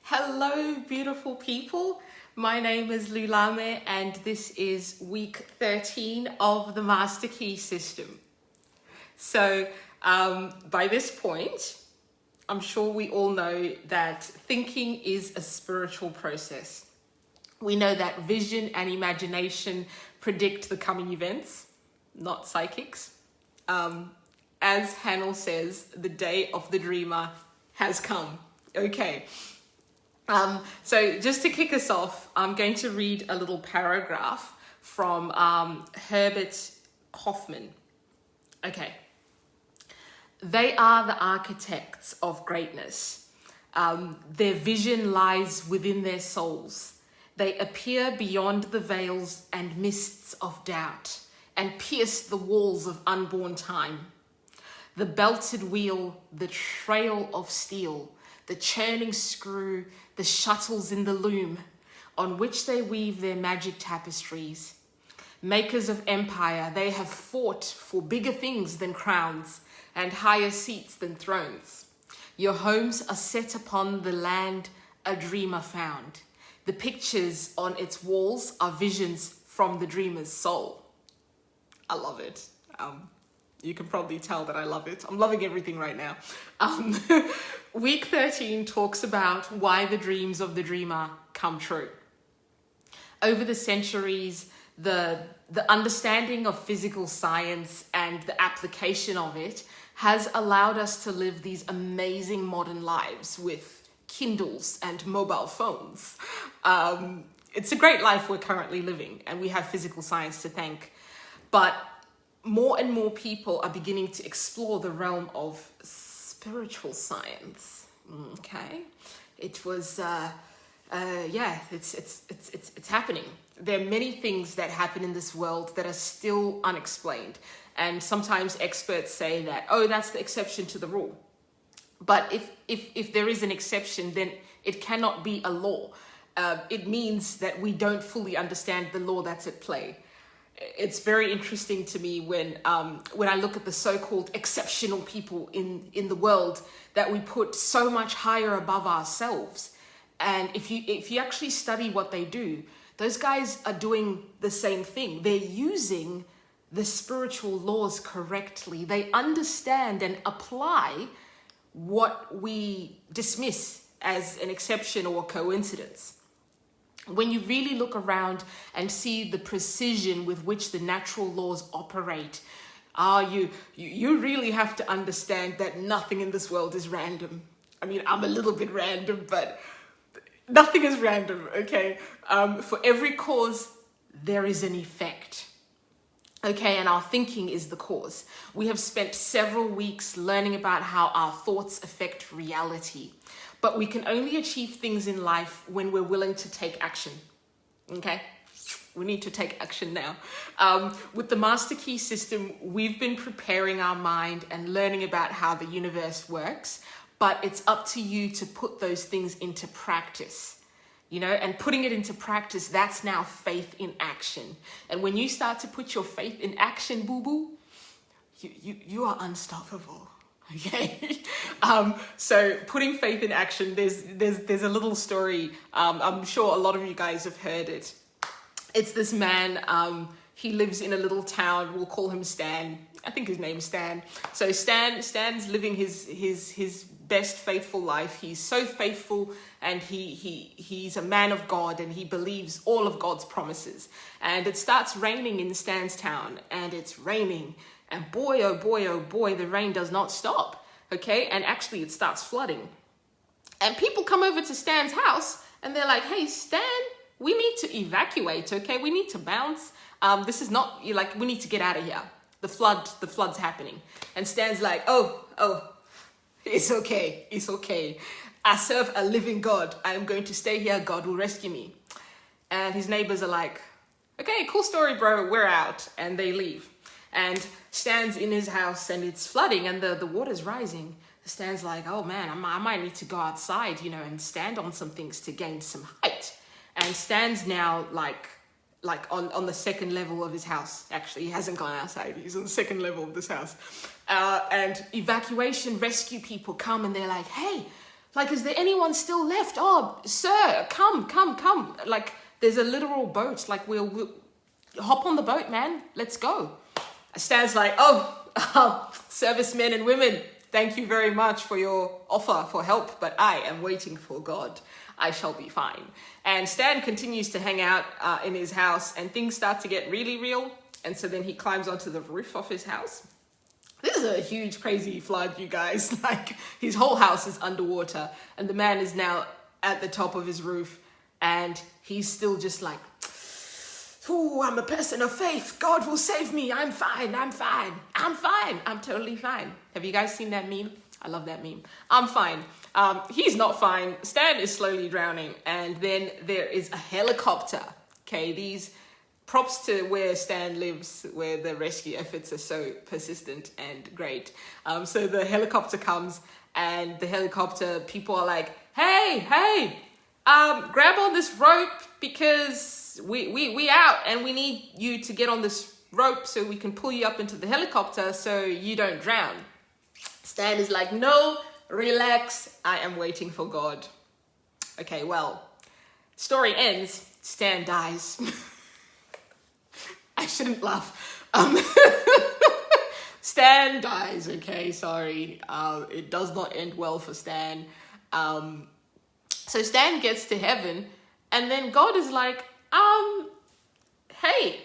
Hello, beautiful people. My name is Lulame, and this is week 13 of the Master Key System. So, by this point, I'm sure we all know that thinking is a spiritual process. We know that vision and imagination predict the coming events, not psychics. As Hanel says, the day of the dreamer has come. Okay. So just to kick us off, I'm going to read a little paragraph from Herbert Kaufman. Okay. They are the architects of greatness. Their vision lies within their souls. They appear beyond the veils and mists of doubt and pierce the walls of unborn time. The belted wheel, the trail of steel, the churning screw, the shuttles in the loom, on which they weave their magic tapestries. Makers of empire, they have fought for bigger things than crowns and higher seats than thrones. Your homes are set upon the land a dreamer found. The pictures on its walls are visions from the dreamer's soul. I love it. You can probably tell that I love it. I'm loving everything right now. Week 13 talks about why the dreams of the dreamer come true. Over the centuries, the understanding of physical science and the application of it has allowed us to live these amazing modern lives with Kindles and mobile phones. It's a great life we're currently living, and we have physical science to thank. But more and more people are beginning to explore the realm of spiritual science. Okay, it was, it's happening. There are many things that happen in this world that are still unexplained, and sometimes experts say that, oh, that's the exception to the rule. But if there is an exception, then it cannot be a law. It means that we don't fully understand the law that's at play. It's very interesting to me when I look at the so-called exceptional people in the world that we put so much higher above ourselves. And if you actually study what they do, those guys are doing the same thing. They're using the spiritual laws correctly. They understand and apply what we dismiss as an exception or coincidence. When you really look around and see the precision with which the natural laws operate, you really have to understand that nothing in this world is random. I mean, I'm a little bit random, but nothing is random, okay? For every cause, there is an effect. Okay, and our thinking is the cause. We have spent several weeks learning about how our thoughts affect reality. But we can only achieve things in life when we're willing to take action. Okay? We need to take action now. With the Master Key System, we've been preparing our mind and learning about how the universe works, but it's up to you to put those things into practice. You know, and putting it into practice, that's now faith in action. And when you start to put your faith in action, boo-boo, you are unstoppable. Okay. So putting faith in action, there's a little story. I'm sure a lot of you guys have heard it. It's this man, he lives in a little town. We'll call him Stan. I think his name's Stan. So Stan's living his best faithful life. He's so faithful, and he's a man of God, and he believes all of God's promises. And it starts raining in Stan's town, and it's raining. And boy, oh boy, the rain does not stop, okay? And actually it starts flooding. And people come over to Stan's house and they're like, hey, Stan, we need to evacuate, okay? We need to bounce. This is not, we need to get out of here. The flood's happening. And Stan's like, oh, it's okay. I serve a living God. I am going to stay here. God will rescue me. And his neighbors are like, okay, cool story, bro. We're out. And they leave. And Stan's in his house and it's flooding and the water's rising. Stan's like, oh man, I might need to go outside, and stand on some things to gain some height. And Stan's now like on the second level of his house. Actually, he hasn't gone outside. He's on the second level of this house. And evacuation rescue people come and they're like, hey, Like, is there anyone still left? Oh, sir, come. Like, there's a literal boat. Like, we'll hop on the boat, man. Let's go. Stan's like, servicemen and women, thank you very much for your offer for help, but I am waiting for God. I shall be fine. And Stan continues to hang out in his house, and things start to get really real. And so then he climbs onto the roof of his house. This is a huge, crazy flood, you guys. Like, his whole house is underwater, and the man is now at the top of his roof, and he's still just like, oh, I'm a person of faith. God will save me. I'm fine. I'm totally fine. Have you guys seen that meme? I love that meme. I'm fine. He's not fine. Stan is slowly drowning, and then there is a helicopter. Okay, these props to where Stan lives, where the rescue efforts are so persistent and great. So the helicopter comes, and the helicopter people are like, hey, grab on this rope because we out, and we need you to get on this rope so we can pull you up into the helicopter so you don't drown. Stan is like, no, relax. I am waiting for God. Okay, well, story ends. Stan dies. I shouldn't laugh. Stan dies, okay, sorry. It does not end well for Stan. So Stan gets to heaven, and then God is like, hey,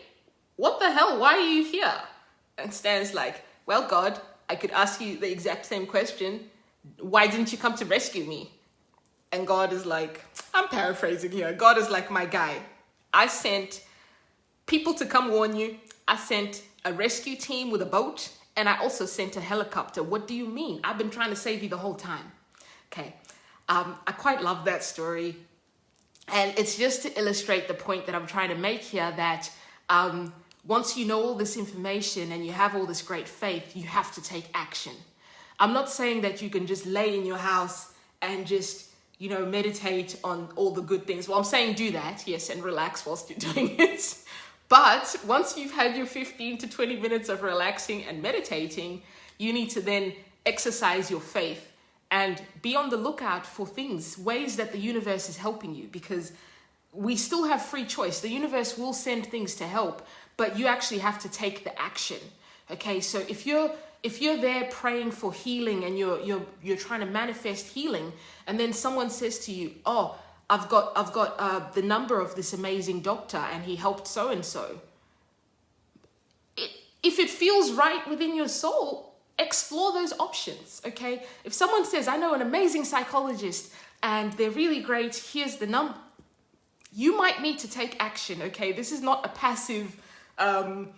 what the hell? Why are you here? And Stan's like, well, God, I could ask you the exact same question. Why didn't you come to rescue me? And God is like, I'm paraphrasing here. God is like, my guy, I sent people to come warn you. I sent a rescue team with a boat, and I also sent a helicopter. What do you mean? I've been trying to save you the whole time. Okay. I quite love that story. And it's just to illustrate the point that I'm trying to make here, that once you know all this information and you have all this great faith, you have to take action. I'm not saying that you can just lay in your house and just, meditate on all the good things. Well, I'm saying do that, yes, and relax whilst you're doing it. But once you've had your 15 to 20 minutes of relaxing and meditating, you need to then exercise your faith and be on the lookout for things, ways that the universe is helping you, because we still have free choice. The universe will send things to help, but you actually have to take the action. Okay, so if you're there praying for healing and you're trying to manifest healing, and then someone says to you, oh, I've got the number of this amazing doctor and he helped so and so. If it feels right within your soul, explore those options. Okay, if someone says, I know an amazing psychologist and they're really great, here's the number, you might need to take action. Okay, this is not a passive and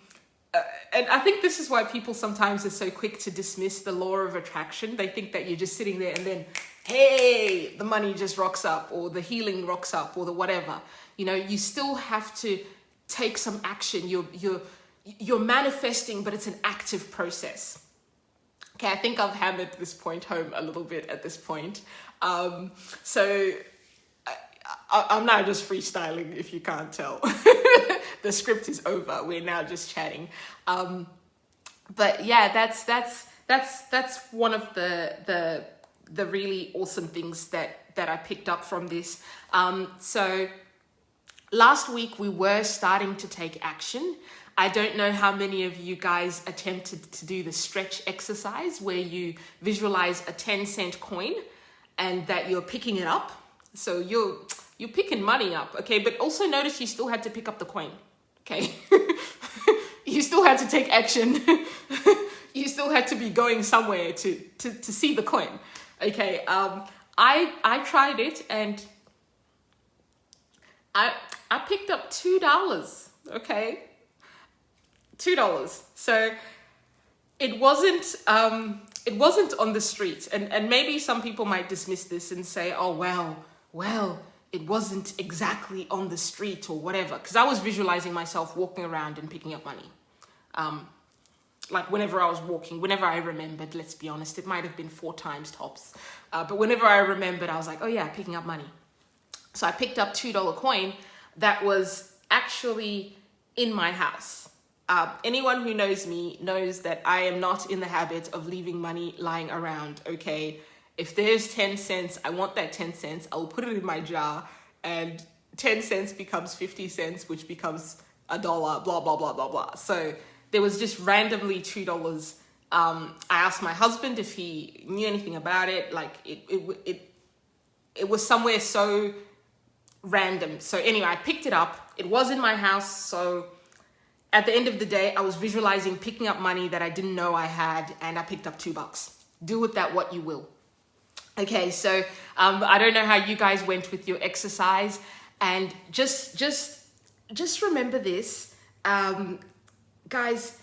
I think this is why people sometimes are so quick to dismiss the law of attraction. They think that you're just sitting there and then, hey, the money just rocks up, or the healing rocks up, or the whatever. You still have to take some action. You're manifesting, but it's an active process. Okay, I think I've hammered this point home a little bit at this point. So I'm now just freestyling, if you can't tell. The script is over. We're now just chatting. But yeah, that's one of the really awesome things that I picked up from this. So last week we were starting to take action. I don't know how many of you guys attempted to do the stretch exercise where you visualize a 10-cent coin and that you're picking it up. So you're picking money up, okay? But also notice you still had to pick up the coin, okay? You still had to take action. You still had to be going somewhere to see the coin, okay? I tried it, and I picked up $2, okay? $2. So it wasn't on the street, and maybe some people might dismiss this and say, oh well, it wasn't exactly on the street or whatever, because I was visualizing myself walking around and picking up money. Like whenever I was walking, whenever I remembered, let's be honest, it might have been 4 times tops. But whenever I remembered, I was like, oh yeah, picking up money. So I picked up $2 coin that was actually in my house. Anyone who knows me knows that I am not in the habit of leaving money lying around, okay? If there's 10 cents, I want that 10 cents. I will put it in my jar, and 10 cents becomes 50 cents, which becomes $1, blah, blah, blah, blah, blah. So there was just randomly $2. I asked my husband if he knew anything about it. Like it was somewhere so random. So anyway, I picked it up. It was in my house. So at the end of the day, I was visualizing picking up money that I didn't know I had, and I picked up $2. Do with that what you will. Okay, so I don't know how you guys went with your exercise, and just remember this, guys.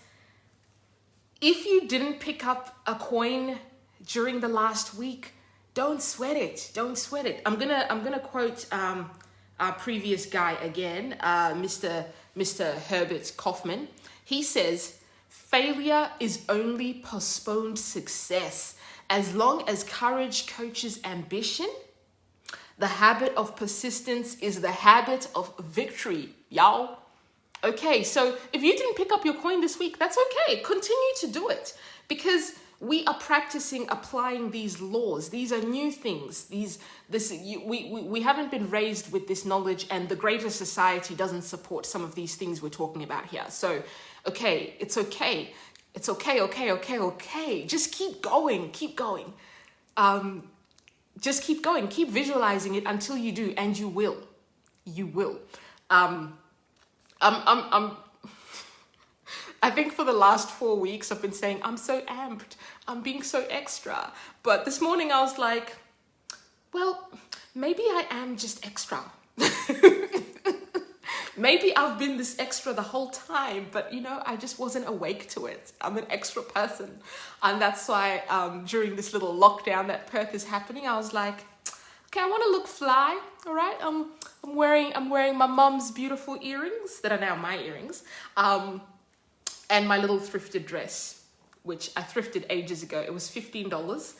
If you didn't pick up a coin during the last week, don't sweat it. Don't sweat it. I'm gonna quote our previous guy again, Mr. Herbert Kaufman. He says, "Failure is only postponed success. As long as courage coaches ambition, the habit of persistence is the habit of victory, y'all." Okay, so if you didn't pick up your coin this week, that's okay. Continue to do it, because we are practicing applying these laws. These are new things. We haven't been raised with this knowledge, and the greater society doesn't support some of these things we're talking about here. So, okay, it's okay. It's okay. Just keep going. Just keep going. Keep visualizing it until you do, and you will. You will. I think for the last 4 weeks, I've been saying, I'm so amped. I'm being so extra. But this morning I was like, well, maybe I am just extra. Maybe I've been this extra the whole time, but I just wasn't awake to it. I'm an extra person. And that's why during this little lockdown that Perth is happening, I was like, okay, I want to look fly, all right? I'm wearing my mum's beautiful earrings that are now my earrings, and my little thrifted dress, which I thrifted ages ago. It was $15.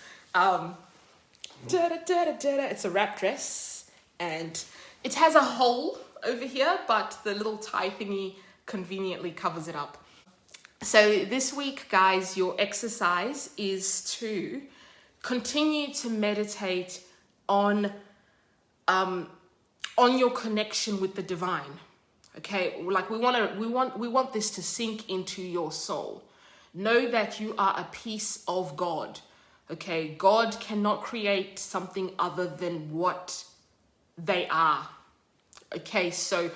It's a wrap dress, and it has a hole over here, but the little tie thingy conveniently covers it up. So this week, guys, your exercise is to continue to meditate on your connection with the divine. Okay, like we want this to sink into your soul. Know that you are a piece of God. Okay, God cannot create something other than what they are. Okay, so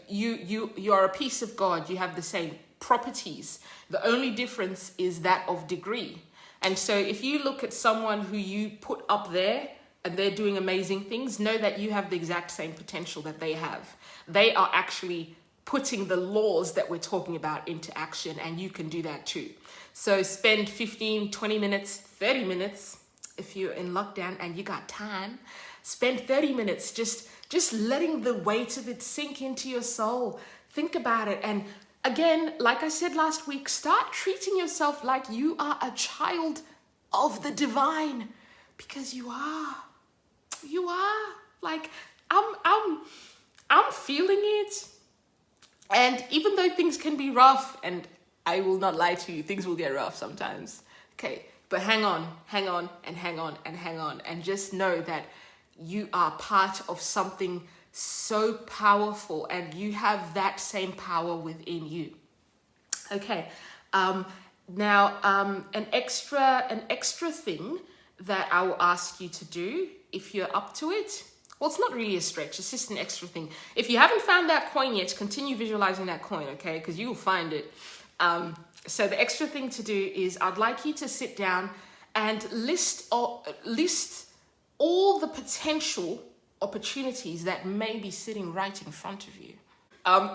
you are a piece of God. You have the same properties. The only difference is that of degree. And so if you look at someone who you put up there and they're doing amazing things, know that you have the exact same potential that they have. They are actually putting the laws that we're talking about into action, and you can do that too. So spend 15, 20 minutes, 30 minutes, if you're in lockdown and you got time, spend 30 minutes just letting the weight of it sink into your soul. Think about it. And again, like I said last week, start treating yourself like you are a child of the divine, because you are. You are. Like, I'm feeling it. And even though things can be rough, and I will not lie to you, things will get rough sometimes. Okay, but hang on, and just know that you are part of something so powerful, and you have that same power within you. Okay, now an extra thing that I will ask you to do, if you're up to it. Well, it's not really a stretch, it's just an extra thing. If you haven't found that coin yet, continue visualizing that coin, okay? Because you will find it. So the extra thing to do is, I'd like you to sit down and list all the potential opportunities that may be sitting right in front of you.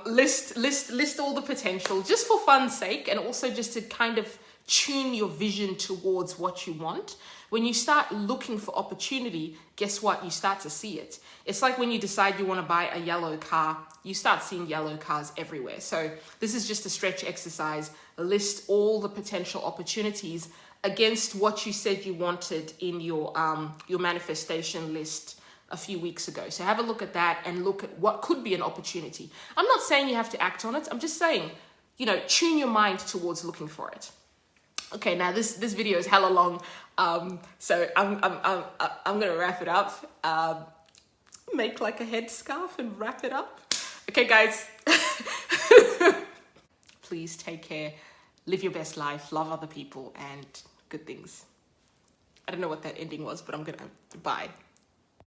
List all the potential, just for fun's sake, and also just to kind of tune your vision towards what you want. When you start looking for opportunity, guess what? You start to see it. It's like when you decide you want to buy a yellow car, you start seeing yellow cars everywhere. So this is just a stretch exercise. List all the potential opportunities against what you said you wanted in your manifestation list a few weeks ago. So have a look at that and look at what could be an opportunity. I'm not saying you have to act on it. I'm just saying, tune your mind towards looking for it. Okay, now this video is hella long, so I'm gonna wrap it up. Make like a headscarf and wrap it up. Okay, guys. Please take care, live your best life, love other people, and good things. I don't know what that ending was, but I'm gonna bye.